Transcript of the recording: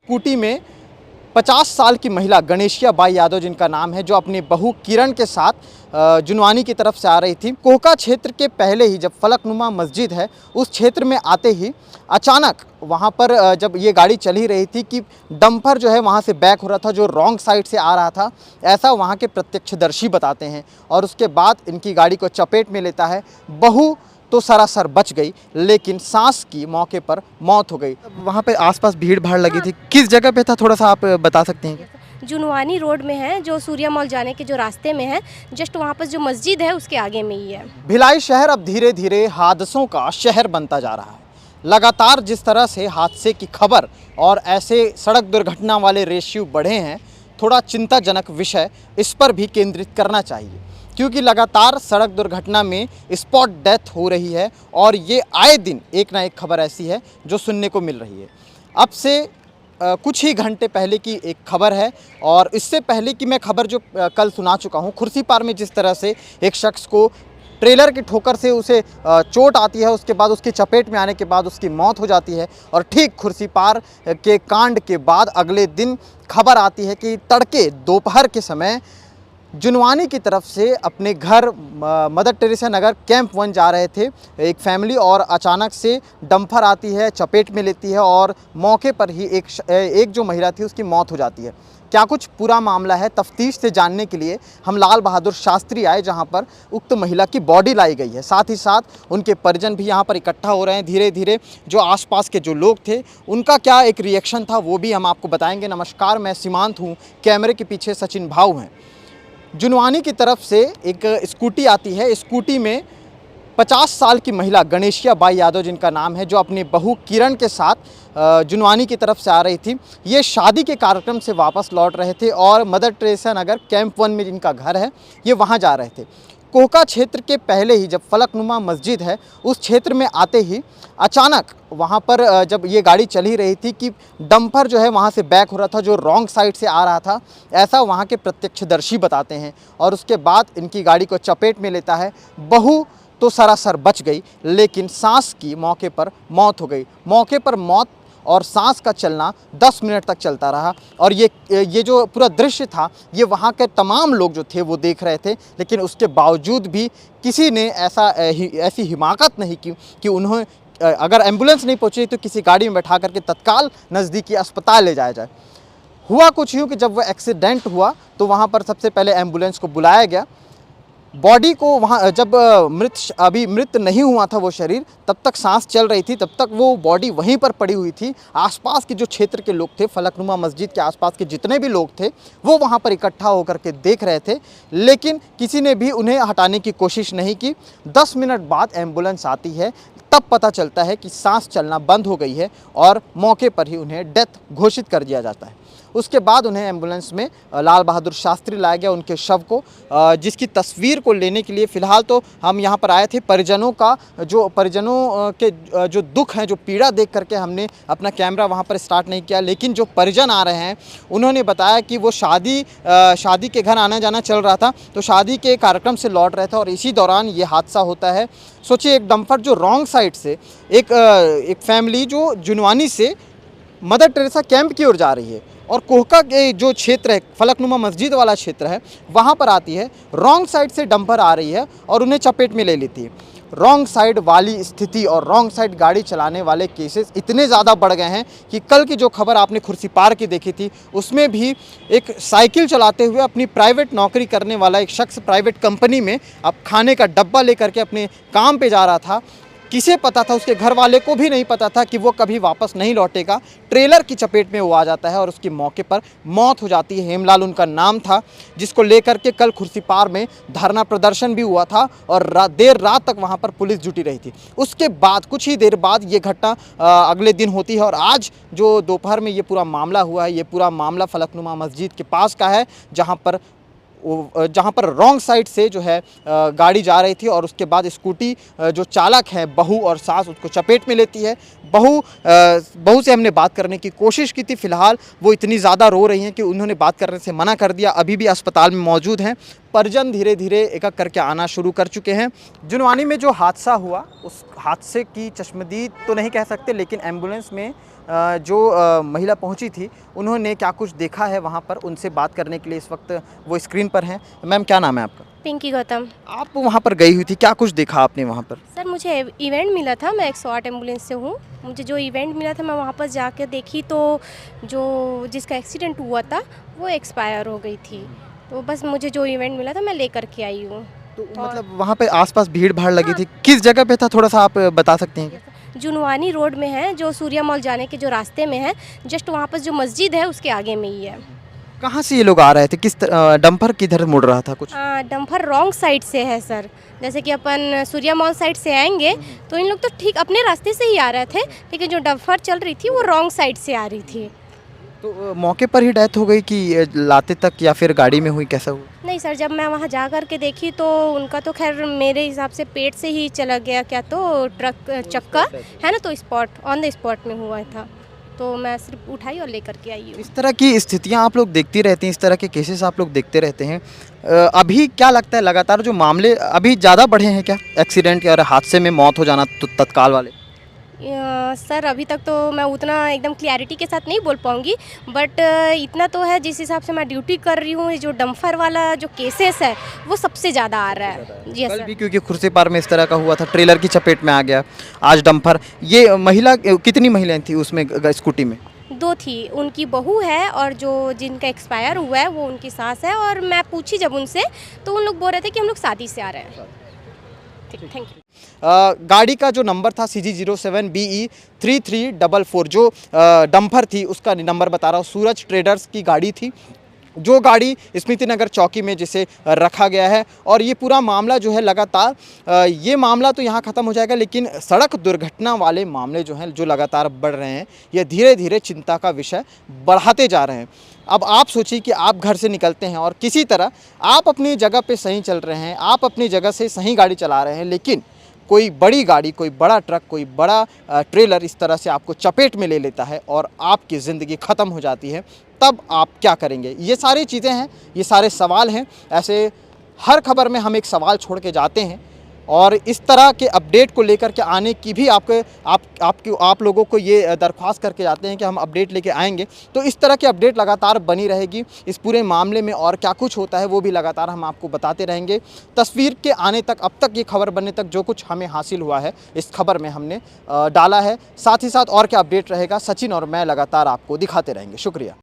Scooty में 50 साल की महिला गणेशिया बाई यादव जिनका नाम है, जो अपनी बहू किरण के साथ जुनवानी की तरफ से आ रही थी। कोहका क्षेत्र के पहले ही जब फलकनुमा मस्जिद है उस क्षेत्र में आते ही अचानक वहां पर जब ये गाड़ी चल ही रही थी कि डंपर जो है वहां से बैक हो रहा था, जो रॉन्ग साइड से आ रहा था, ऐसा वहां के प्रत्यक्षदर्शी बताते हैं। और उसके बाद इनकी गाड़ी को चपेट में लेता है। बहू तो सरासर बच गई, लेकिन सास की मौके पर मौत हो गई। वहाँ पे आसपास भीड़ भाड़ लगी थी, किस जगह पे था, थोड़ा सा आप बता सकते हैं? जुनवानी रोड में है, जो सूर्या मॉल जाने के जो रास्ते में है, जस्ट वहाँ पर जो मस्जिद है उसके आगे में ही है। भिलाई शहर अब धीरे धीरे हादसों का शहर बनता जा रहा है। लगातार जिस तरह से हादसे की खबर और ऐसे सड़क दुर्घटना वाले रेशियो बढ़े हैं, थोड़ा चिंताजनक विषय इस पर भी केंद्रित करना चाहिए, क्योंकि लगातार सड़क दुर्घटना में स्पॉट डेथ हो रही है और ये आए दिन एक ना एक खबर ऐसी है जो सुनने को मिल रही है। अब से कुछ ही घंटे पहले की एक खबर है, और इससे पहले की मैं खबर जो कल सुना चुका हूँ, खुर्सीपार में जिस तरह से एक शख्स को ट्रेलर की ठोकर से उसे चोट आती है, उसके बाद उसकी चपेट में आने के बाद उसकी मौत हो जाती है। और ठीक खुर्सीपार के कांड के बाद अगले दिन खबर आती है कि तड़के दोपहर के समय जुनवानी की तरफ से अपने घर मदर टेरेसा नगर कैंप 1 जा रहे थे एक फैमिली, और अचानक से डंपर आती है, चपेट में लेती है और मौके पर ही एक जो महिला थी उसकी मौत हो जाती है। क्या कुछ पूरा मामला है, तफ्तीश से जानने के लिए हम लाल बहादुर शास्त्री आए, जहां पर उक्त महिला की बॉडी लाई गई है। साथ ही साथ उनके परिजन भी यहां पर इकट्ठा हो रहे हैं। धीरे धीरे जो आसपास के जो लोग थे उनका क्या एक रिएक्शन था वो भी हम आपको बताएंगे। नमस्कार, मैं सीमांत हूँ, कैमरे के पीछे सचिन भाऊ हैं। जुनवानी की तरफ से एक स्कूटी आती है। स्कूटी में 50 साल की महिला गणेशिया बाई यादव जिनका नाम है, जो अपनी बहू किरण के साथ जुनवानी की तरफ से आ रही थी। ये शादी के कार्यक्रम से वापस लौट रहे थे और मदर टेरेसा नगर कैंप 1 में जिनका घर है ये वहाँ जा रहे थे। कोहका क्षेत्र के पहले ही जब फलकनुमा मस्जिद है उस क्षेत्र में आते ही अचानक वहाँ पर जब ये गाड़ी चल ही रही थी कि डंपर जो है वहाँ से बैक हो रहा था, जो रॉन्ग साइड से आ रहा था, ऐसा वहाँ के प्रत्यक्षदर्शी बताते हैं। और उसके बाद इनकी गाड़ी को चपेट में लेता है। बहू तो सरासर बच गई, लेकिन सास की मौके पर मौत हो गई। मौके पर मौत और सांस का चलना 10 मिनट तक चलता रहा। और ये जो पूरा दृश्य था ये वहाँ के तमाम लोग जो थे वो देख रहे थे, लेकिन उसके बावजूद भी किसी ने ऐसी हिमाकत नहीं की कि उन्हें अगर एम्बुलेंस नहीं पहुँची तो किसी गाड़ी में बैठा करके तत्काल नज़दीकी अस्पताल ले जाया जाए। हुआ कुछ यूँ कि जब वह एक्सीडेंट हुआ तो वहाँ पर सबसे पहले एम्बुलेंस को बुलाया गया। बॉडी को वहाँ जब मृत नहीं हुआ था वो शरीर, तब तक सांस चल रही थी, तब तक वो बॉडी वहीं पर पड़ी हुई थी। आसपास के जो क्षेत्र के लोग थे, फलकनुमा मस्जिद के आसपास के जितने भी लोग थे वो वहाँ पर इकट्ठा होकर के देख रहे थे, लेकिन किसी ने भी उन्हें हटाने की कोशिश नहीं की। 10 मिनट बाद एम्बुलेंस आती है, तब पता चलता है कि सांस चलना बंद हो गई है और मौके पर ही उन्हें डेथ घोषित कर दिया जाता है। उसके बाद उन्हें एम्बुलेंस में लाल बहादुर शास्त्री लाया गया, उनके शव को, जिसकी तस्वीर को लेने के लिए फ़िलहाल तो हम यहाँ पर आए थे। परिजनों के जो दुख हैं, जो पीड़ा देख करके हमने अपना कैमरा वहाँ पर स्टार्ट नहीं किया, लेकिन जो परिजन आ रहे हैं उन्होंने बताया कि वो शादी के घर आना जाना चल रहा था, तो शादी के कार्यक्रम से लौट रहे थे और इसी दौरान ये हादसा होता है। सोचिए, एक डंपर जो रॉन्ग साइड से एक फैमिली जो जुनवानी से मदर टेरेसा कैंप की ओर जा रही है और कोहका के जो क्षेत्र है, फलकनुमा मस्जिद वाला क्षेत्र है, वहाँ पर आती है, रॉन्ग साइड से डंपर आ रही है और उन्हें चपेट में ले लेती है। रॉन्ग साइड वाली स्थिति और रॉन्ग साइड गाड़ी चलाने वाले केसेस इतने ज़्यादा बढ़ गए हैं कि कल की जो खबर आपने खुर्सीपार की देखी थी उसमें भी एक साइकिल चलाते हुए अपनी प्राइवेट नौकरी करने वाला एक शख्स प्राइवेट कंपनी में अब खाने का डब्बा लेकर के अपने काम पे जा रहा था। किसे पता था, उसके घर वाले को भी नहीं पता था कि वो कभी वापस नहीं लौटेगा। ट्रेलर की चपेट में वो आ जाता है और उसकी मौके पर मौत हो जाती है। हेमलाल उनका नाम था, जिसको लेकर के कल खुर्सीपार में धरना प्रदर्शन भी हुआ था और देर रात तक वहाँ पर पुलिस जुटी रही थी। उसके बाद कुछ ही देर बाद ये घटना अगले दिन होती है और आज जो दोपहर में ये पूरा मामला हुआ है, ये पूरा मामला फलकनुमा मस्जिद के पास का है, जहाँ पर रॉन्ग साइड से जो है गाड़ी जा रही थी और उसके बाद स्कूटी जो चालक है, बहू और सास, उसको चपेट में लेती है। बहू से हमने बात करने की कोशिश की थी, फिलहाल वो इतनी ज़्यादा रो रही हैं कि उन्होंने बात करने से मना कर दिया। अभी भी अस्पताल में मौजूद हैं। परिजन धीरे धीरे एक एक करके आना शुरू कर चुके हैं। जुनवानी में जो हादसा हुआ उस हादसे की चश्मदीद तो नहीं कह सकते, लेकिन एम्बुलेंस में जो महिला पहुंची थी उन्होंने क्या कुछ देखा है वहां पर, उनसे बात करने के लिए इस वक्त वो स्क्रीन पर हैं। मैम, क्या नाम है आपका? पिंकी गौतम। आप वहां पर गई हुई थी, क्या कुछ देखा आपने वहां पर? सर, मुझे इवेंट मिला था, मैं 108 एम्बुलेंस से हूँ। मुझे जो इवेंट मिला था मैं वहाँ पर जाकर देखी तो जो जिसका एक्सीडेंट हुआ था वो एक्सपायर हो गई थी। तो बस मुझे जो इवेंट मिला था मैं लेकर के आई हूँ। तो मतलब वहाँ पे आसपास भीड़ भाड़ लगी थी, किस जगह पे था, थोड़ा सा आप बता सकते हैं क्या? जुनवानी रोड में है, जो सूर्या मॉल जाने के जो रास्ते में है, जस्ट वहाँ पर जो मस्जिद है उसके आगे में ही है। कहाँ से ये लोग आ रहे थे, डंपर किधर मुड़ रहा था कुछ? डम्फर रॉन्ग साइड से है सर। जैसे कि अपन सूर्या मॉल साइड से आएंगे तो इन लोग तो ठीक अपने रास्ते से ही आ रहे थे, लेकिन जो डम्फर चल रही थी वो रॉन्ग साइड से आ रही थी। तो मौके पर ही डेथ हो गई कि लाते तक या फिर गाड़ी में हुई, कैसा हुआ? नहीं सर, जब मैं वहाँ जा कर के देखी तो उनका तो खैर मेरे हिसाब से पेट से ही चला गया, क्या तो ट्रक चक्का है ना, तो स्पॉट ऑन द स्पॉट में हुआ था। तो मैं सिर्फ उठाई और लेकर के आई हूँ। इस तरह की स्थितियां आप लोग देखती रहती हैं, इस तरह के केसेस आप लोग देखते रहते हैं। अभी क्या लगता है, लगातार जो मामले अभी ज़्यादा बढ़े हैं क्या, एक्सीडेंट या हादसे में मौत हो जाना तो तत्काल वाले? सर, अभी तक तो मैं उतना एकदम क्लैरिटी के साथ नहीं बोल पाऊँगी, बट इतना तो है जिस हिसाब से मैं ड्यूटी कर रही हूँ, जो डम्फर वाला जो केसेस है वो सबसे ज़्यादा आ रहा है। जी कल सर। भी क्योंकि खुर्सीपार में इस तरह का हुआ था, ट्रेलर की चपेट में आ गया, आज डंपर। ये महिला, कितनी महिलाएं थी उसमें स्कूटी में? 2 थी, उनकी बहू है और जो जिनका एक्सपायर हुआ है वो उनकी सास है। और मैं पूछी जब उनसे तो उन लोग बोल रहे थे कि हम लोग शादी से आ रहे हैं। ठीक, थैंक यू। गाड़ी का जो नंबर था CG07BE 3344, जो डंपर थी उसका नंबर बता रहा हूँ, सूरज ट्रेडर्स की गाड़ी थी, जो गाड़ी स्मृति नगर चौकी में जिसे रखा गया है। और ये पूरा मामला जो है लगातार, ये मामला तो यहाँ ख़त्म हो जाएगा, लेकिन सड़क दुर्घटना वाले मामले जो हैं जो लगातार बढ़ रहे हैं, ये धीरे धीरे चिंता का विषय बढ़ाते जा रहे हैं। अब आप सोचिए कि आप घर से निकलते हैं और किसी तरह आप अपनी जगह पे सही चल रहे हैं, आप अपनी जगह से सही गाड़ी चला रहे हैं, लेकिन कोई बड़ी गाड़ी, कोई बड़ा ट्रक, कोई बड़ा ट्रेलर इस तरह से आपको चपेट में ले लेता है और आपकी ज़िंदगी ख़त्म हो जाती है, तब आप क्या करेंगे? ये सारी चीज़ें हैं, ये सारे सवाल हैं। ऐसे हर खबर में हम एक सवाल छोड़ के जाते हैं और इस तरह के अपडेट को लेकर के आने की भी आप लोगों को ये दरख्वास्त करके जाते हैं कि हम अपडेट लेके आएंगे। तो इस तरह की अपडेट लगातार बनी रहेगी। इस पूरे मामले में और क्या कुछ होता है वो भी लगातार हम आपको बताते रहेंगे। तस्वीर के आने तक, अब तक ये खबर बनने तक जो कुछ हमें हासिल हुआ है इस खबर में हमने डाला है। साथ ही साथ और क्या अपडेट रहेगा, सचिन और मैं लगातार आपको दिखाते रहेंगे। शुक्रिया।